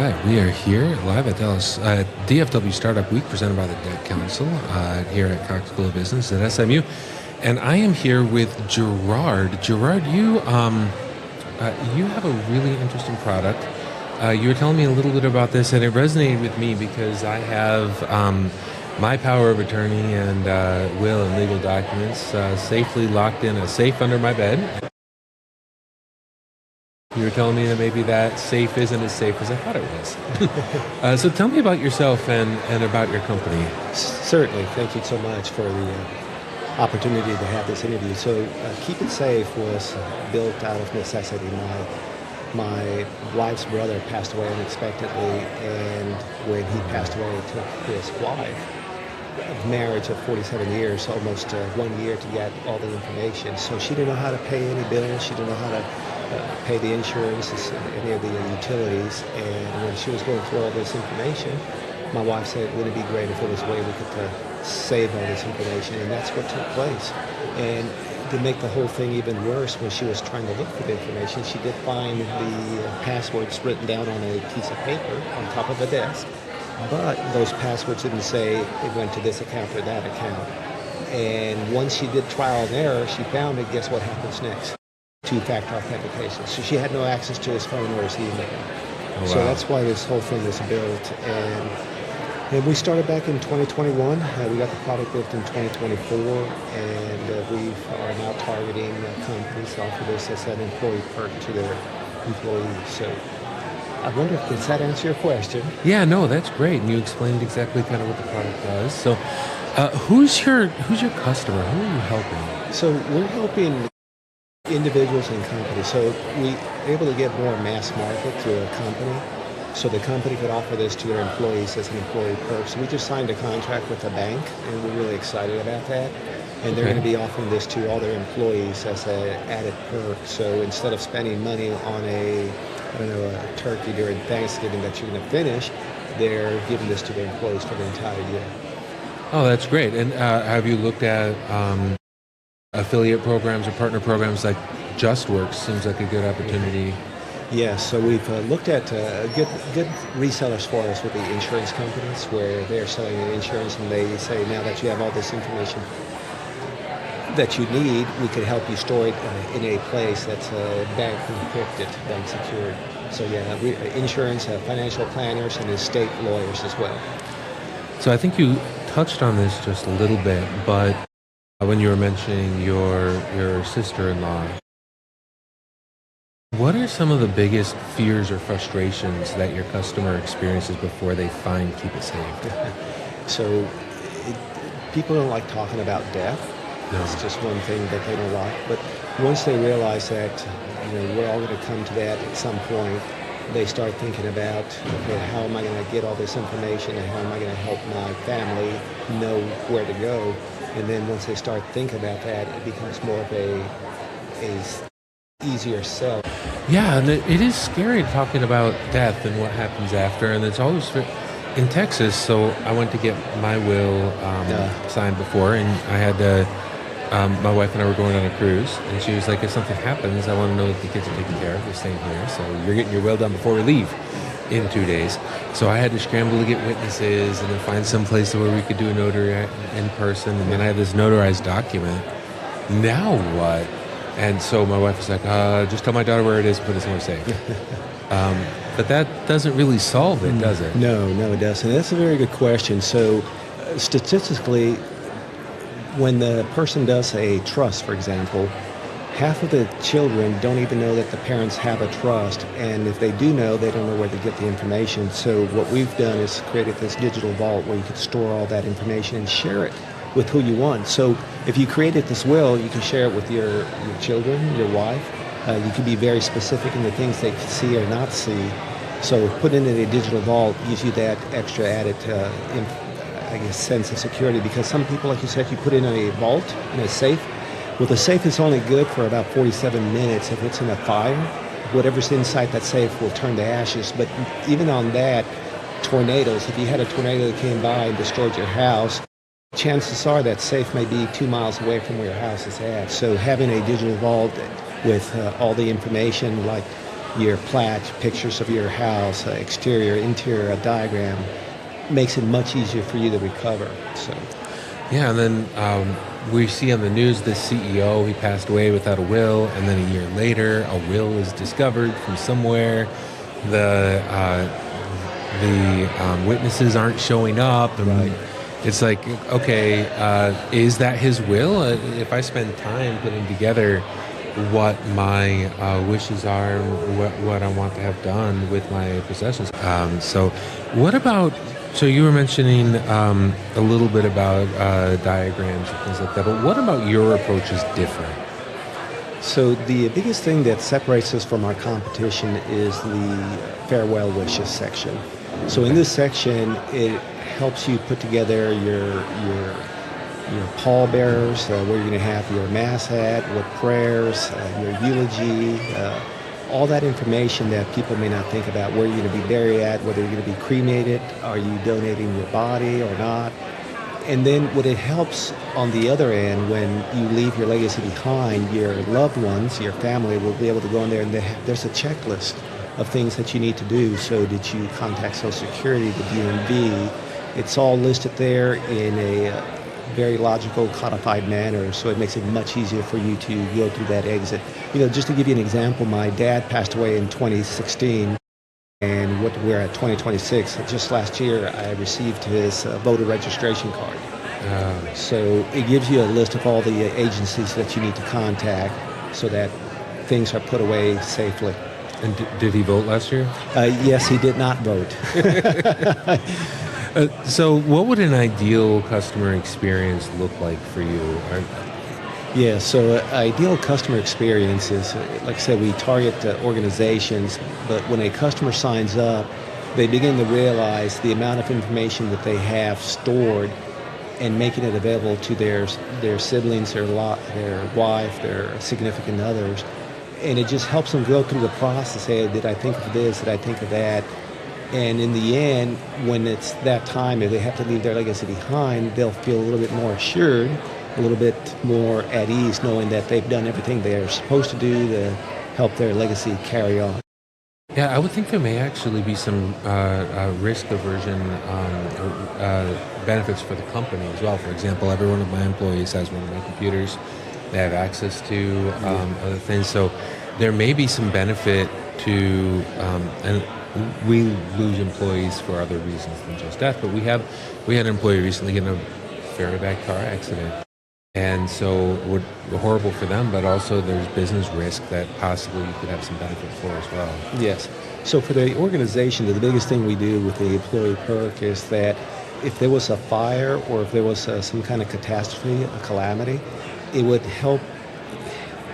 right, we are here live at Dallas DFW Startup Week, presented by the Debt Council here at Cox School of Business at SMU, and I am here with Gerard. Gerard, you have a really interesting product. You were telling me a little bit about this, and it resonated with me because I have my power of attorney and will and legal documents safely locked in a safe under my bed. You were telling me that maybe that safe isn't as safe as I thought it was. So tell me about yourself and about your company. Certainly. Thank you so much for the opportunity to have this interview. So Keep It Safe was built out of necessity. My wife's brother passed away unexpectedly, and when he passed away, he took his wife, a marriage of 47 years, almost 1 year to get all the information. So she didn't know how to pay any bills. She didn't know how to pay the insurance, any of the utilities, and when she was going through all this information, my wife said, wouldn't it be great if there was a way we could save all this information, and that's what took place. And to make the whole thing even worse, when she was trying to look for the information, she did find the passwords written down on a piece of paper on top of a desk, but those passwords didn't say it went to this account or that account. And once she did trial and error, she found it. Guess what happens next? Two-factor authentication. So she had no access to his phone or his email. Oh, wow. So that's why this whole thing was built. And we started back in 2021. We got the product built in 2024, and we are now targeting companies to offer this as an employee perk to their employees. So I wonder if does that answer your question? Yeah, no, that's great. And you explained exactly kind of what the product does. So who's your customer? Who are you helping? So we're helping individuals and companies. So we were able to get more mass market through a company. So the company could offer this to their employees as an employee perk. So we just signed a contract with a bank, and we're really excited about that. And they're going to be offering this to all their employees as an added perk. So instead of spending money on a turkey during Thanksgiving that you're going to finish, they're giving this to their employees for the entire year. Oh, that's great. And have you looked at affiliate programs or partner programs like JustWorks? Seems like a good opportunity. Yes, so we've looked at good resellers for us with the insurance companies, where they're selling the insurance and they say, now that you have all this information that you need, we could help you store it in a place that's bank encrypted, bank secured. So yeah, insurance, financial planners, and estate lawyers as well. So I think you touched on this just a little bit, but when you were mentioning your sister-in-law, what are some of the biggest fears or frustrations that your customer experiences before they find Keep It Safe? So people don't like talking about death. No. It's just one thing that they don't like. But once they realize that we're all going to come to that at some point, they start thinking about, okay, how am I going to get all this information, and how am I going to help my family know where to go? And then once they start thinking about that, it becomes more of a easier sell. Yeah, and it is scary talking about death and what happens after, and it's always in Texas. So I went to get my will signed before, and I had to. My wife and I were going on a cruise, and she was like, "If something happens, I want to know that the kids are taken care of. They're staying here, so you're getting your will done before we leave in 2 days." So I had to scramble to get witnesses, and then find some place where we could do a notary in person, and then I had this notarized document. Now what? And so my wife was like, just tell my daughter where it is and put it somewhere safe. But that doesn't really solve it, does it? No, it doesn't. That's a very good question. So statistically, when the person does a trust, for example, half of the children don't even know that the parents have a trust. And if they do know, they don't know where to get the information. So what we've done is created this digital vault where you can store all that information and share it with who you want. So if you created this will, you can share it with your children, your wife. You can be very specific in the things they can see or not see. So putting it in a digital vault gives you that extra added sense of security, because some people, like you said, you put it in a vault, in a safe. Well, the safe is only good for about 47 minutes. If it's in a fire, whatever's inside that safe will turn to ashes. But even on that, tornadoes, if you had a tornado that came by and destroyed your house, chances are that safe may be 2 miles away from where your house is at. So having a digital vault with all the information, like your plat, pictures of your house, exterior, interior, a diagram, makes it much easier for you to recover. So, Yeah, and then we see on the news the CEO, he passed away without a will, and then a year later, a will is discovered from somewhere. The witnesses aren't showing up, and right. it's like, okay, is that his will? If I spend time putting together what my wishes are, what I want to have done with my possessions. So, what about? So you were mentioning a little bit about diagrams and things like that, but what about your approach is different? So the biggest thing that separates us from our competition is the farewell wishes section. So in this section, it helps you put together your pallbearers, where you're going to have your mass at, what prayers, your eulogy, all that information that people may not think about, where you're going to be buried at, whether you're going to be cremated, are you donating your body or not. And then what it helps on the other end, when you leave your legacy behind, your loved ones, your family will be able to go in there and there's a checklist of things that you need to do. So did you contact Social Security, the DMV? It's all listed there in a very logical, codified manner, so it makes it much easier for you to go through that exit. Just to give you an example, my dad passed away in 2016, and we're at 2026. Just last year, I received his voter registration card. So it gives you a list of all the agencies that you need to contact so that things are put away safely. And did he vote last year? Yes, he did not vote. So what would an ideal customer experience look like for you? Yeah, so ideal customer experience is, like I said, we target organizations, but when a customer signs up, they begin to realize the amount of information that they have stored and making it available to their siblings, their wife, their significant others. And it just helps them go through the process. Hey, did I think of this? Did I think of that? And in the end, when it's that time, if they have to leave their legacy behind, they'll feel a little bit more assured, a little bit more at ease, knowing that they've done everything they're supposed to do to help their legacy carry on. Yeah, I would think there may actually be some risk aversion benefits for the company as well. For example, every one of my employees has one of my computers. They have access to other things. So there may be some benefit to, and we lose employees for other reasons than just death, but we had an employee recently get in a very bad car accident. And so we're horrible for them, but also there's business risk that possibly you could have some benefit for as well. Yes. So for the organization, the biggest thing we do with the employee perk is that if there was a fire or if there was some kind of catastrophe, a calamity, it would help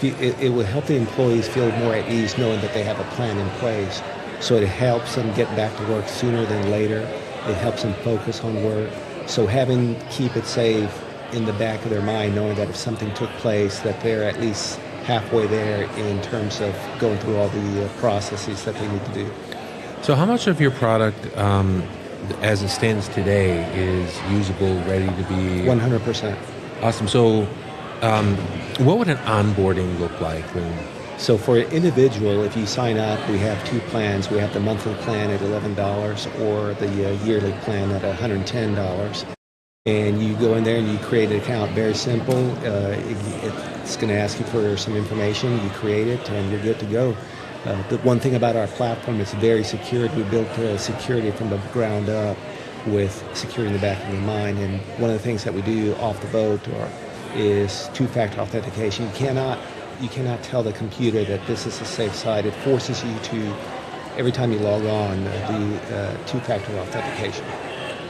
the employees feel more at ease knowing that they have a plan in place. So it helps them get back to work sooner than later. It helps them focus on work. So keep it safe in the back of their mind, knowing that if something took place, that they're at least halfway there in terms of going through all the processes that they need to do. So how much of your product, as it stands today, is usable, ready to be? 100%. Awesome. So what would an onboarding look like? So for an individual, if you sign up, we have two plans. We have the monthly plan at $11 or the yearly plan at $110. And you go in there and you create an account. Very simple. It's going to ask you for some information. You create it and you're good to go. The one thing about our platform, it's very secure. We built security from the ground up with security in the back of your mind. And one of the things that we do off the boat is two-factor authentication. You cannot tell the computer that this is a safe site. It forces you to, every time you log on, the two-factor authentication.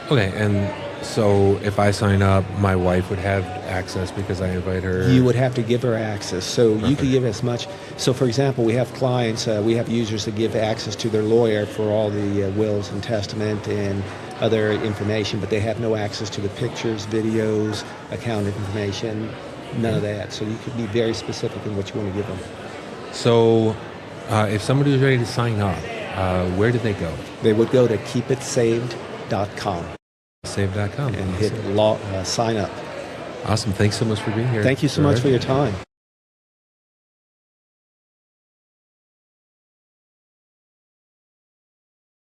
Okay, and so if I sign up, my wife would have access because I invite her? You would have to give her access. So Perfect. You could give as much. So for example, we have clients, we have users that give access to their lawyer for all the wills and testament and other information, but they have no access to the pictures, videos, account information, none of that. So you could be very specific in what you want to give them. So if somebody was ready to sign up, where did they go? They would go to keepitsaved.com. Save.com. And hit sign up. Awesome. Thanks so much for being here. Thank you so much for your time.